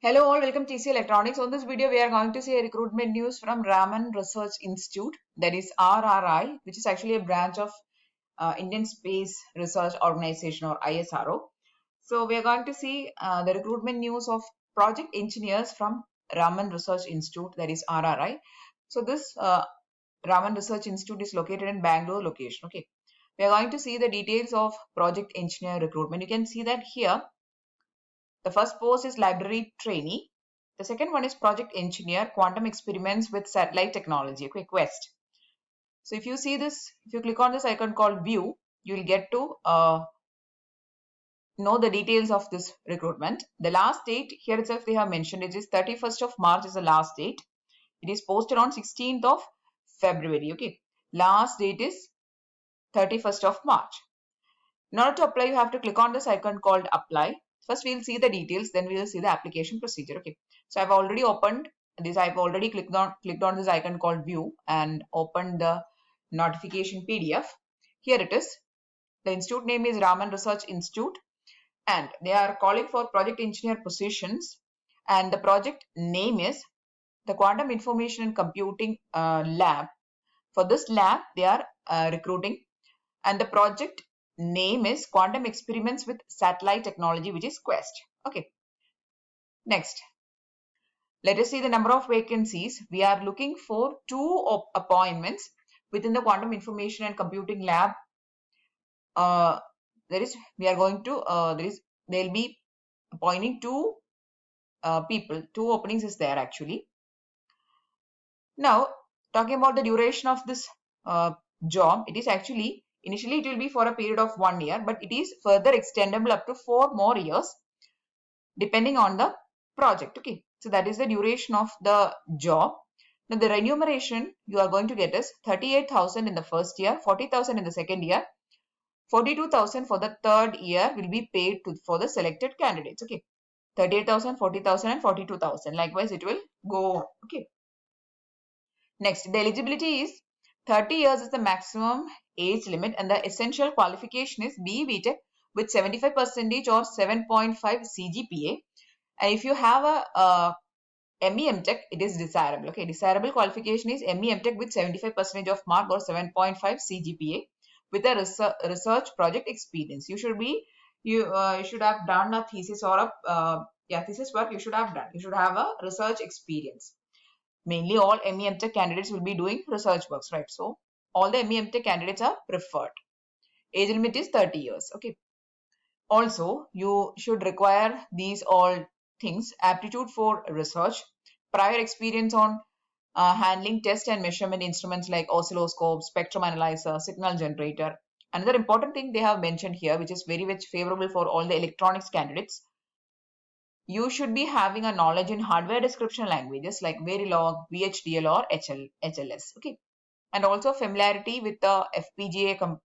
Hello all, welcome to TC Electronics. On this video, we are going to see a recruitment news from Raman Research Institute, that is RRI, which is actually a branch of Indian Space Research Organization or ISRO. So we are going to see the recruitment news of project engineers from Raman Research Institute, that is RRI. So this Raman Research Institute is located in Bangalore location. Okay, we are going to see the details of project engineer recruitment. You can see that here. The first post is library trainee. The second one is project engineer, quantum experiments with satellite technology, okay, Quest. So if you see this, if you click on this icon called view, you will get to know the details of this recruitment. The last date here itself they have mentioned it is 31st of March is the last date. It is posted on 16th of February, okay. Last date is 31st of March. In order to apply, you have to click on this icon called apply. First, we'll see the details, then we'll see the application procedure. Okay. So I've already opened this. I've already clicked on this icon called view and opened the notification PDF. Here it is. The institute name is Raman Research Institute, and they are calling for project engineer positions. And the project name is the Quantum Information and Computing Lab. For this lab, they are recruiting, and the project name is Quantum Experiments with Satellite Technology, which is Quest. Okay. Next, let us see the number of vacancies. We are looking for 2 appointments within the Quantum Information and Computing Lab. They'll be appointing 2 people. 2 openings is there actually. Now, talking about the duration of this job, it is actually initially it will be for a period of 1 year, but it is further extendable up to 4 more years depending on the project. Okay, so that is the duration of the job. Now the remuneration you are going to get is 38,000 in the first year, 40,000 in the second year, 42,000 for the third year will be paid for the selected candidates. Okay, 38,000, 40,000 and 42,000. Likewise, it will go. Okay. Next, the eligibility is 30 years is the maximum age limit, and the essential qualification is BE BTech with 75% or 7.5 CGPA. And if you have a ME MTech, it is desirable. Okay, desirable qualification is ME MTech with 75% of mark or 7.5 CGPA with a research project experience. You should be you should have done a thesis or a thesis work. You should have done. You should have a research experience. Mainly all ME MTech candidates will be doing research works, right? So all the ME MTech candidates are preferred. Age limit is 30 years. Okay. Also, you should require these all things: aptitude for research, prior experience on handling test and measurement instruments like oscilloscope, spectrum analyzer, signal generator. Another important thing they have mentioned here, which is very much favorable for all the electronics candidates, you should be having a knowledge in hardware description languages like Verilog, VHDL or HLS. Okay, and also familiarity with the FPGA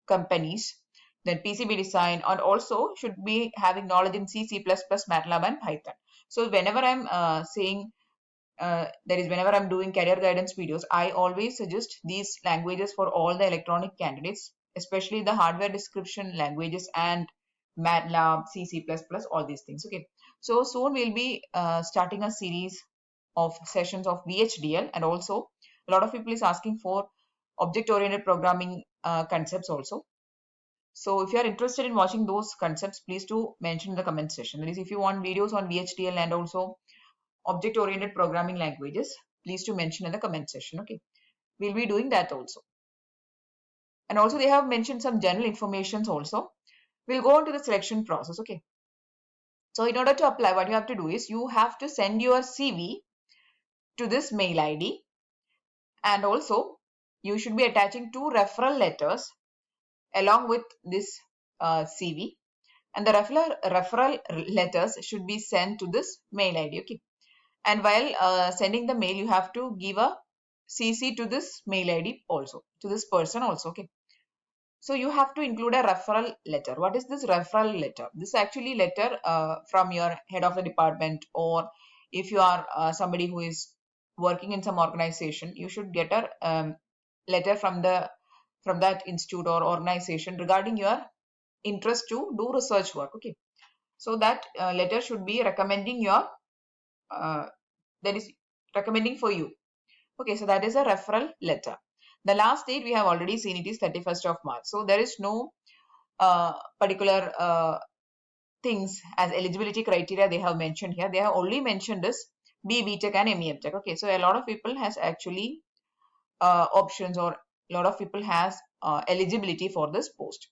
companies, then PCB design, and also should be having knowledge in C, C++, MATLAB and Python. So whenever I'm whenever I'm doing career guidance videos, I always suggest these languages for all the electronic candidates, especially the hardware description languages and MATLAB, C, C++, all these things. Okay, so soon we'll be starting a series of sessions of VHDL, and also a lot of people is asking for object-oriented programming concepts also. So if you are interested in watching those concepts, please do mention in the comment section. That is, if you want videos on VHDL and also object-oriented programming languages, please do mention in the comment section. Okay, we'll be doing that also. And also they have mentioned some general informations also. We'll go on to the selection process. Okay, so in order to apply, what you have to do is you have to send your CV to this mail ID, and also you should be attaching 2 referral letters along with this CV, and the referral letters should be sent to this mail ID. Okay, and while sending the mail, you have to give a CC to this mail ID also, to this person also. Okay, so you have to include a referral letter. What is this referral letter? This is actually letter from your head of the department, or if you are somebody who is working in some organization, you should get a letter from that institute or organization regarding your interest to do research work. Okay, so that letter should be recommending your that is recommending for you. Okay, so that is a referral letter. The last date we have already seen, it is 31st of March. So there is no particular things as eligibility criteria they have mentioned here. They have only mentioned this BE Tech and ME Tech. Okay, so a lot of people has actually options, or a lot of people has eligibility for this post.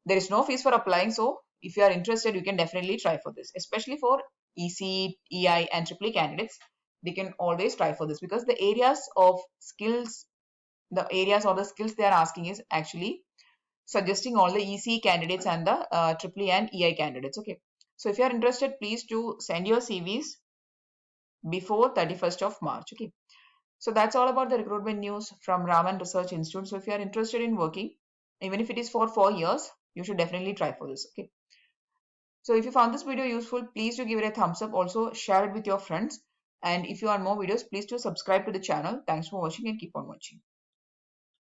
There is no fees for applying, so if you are interested, you can definitely try for this, especially for EC, EI and EEE candidates. They can always try for this because the areas of skills, the areas or the skills they are asking is actually suggesting all the EC candidates and the EEE and EI candidates. Okay, so if you are interested, please do send your CVs before 31st of March. Okay, so that's all about the recruitment news from Raman Research Institute. So if you are interested in working, even if it is for 4 years, you should definitely try for this. Okay, so if you found this video useful, please do give it a thumbs up. Also share it with your friends. And if you want more videos, please do subscribe to the channel. Thanks for watching and keep on watching.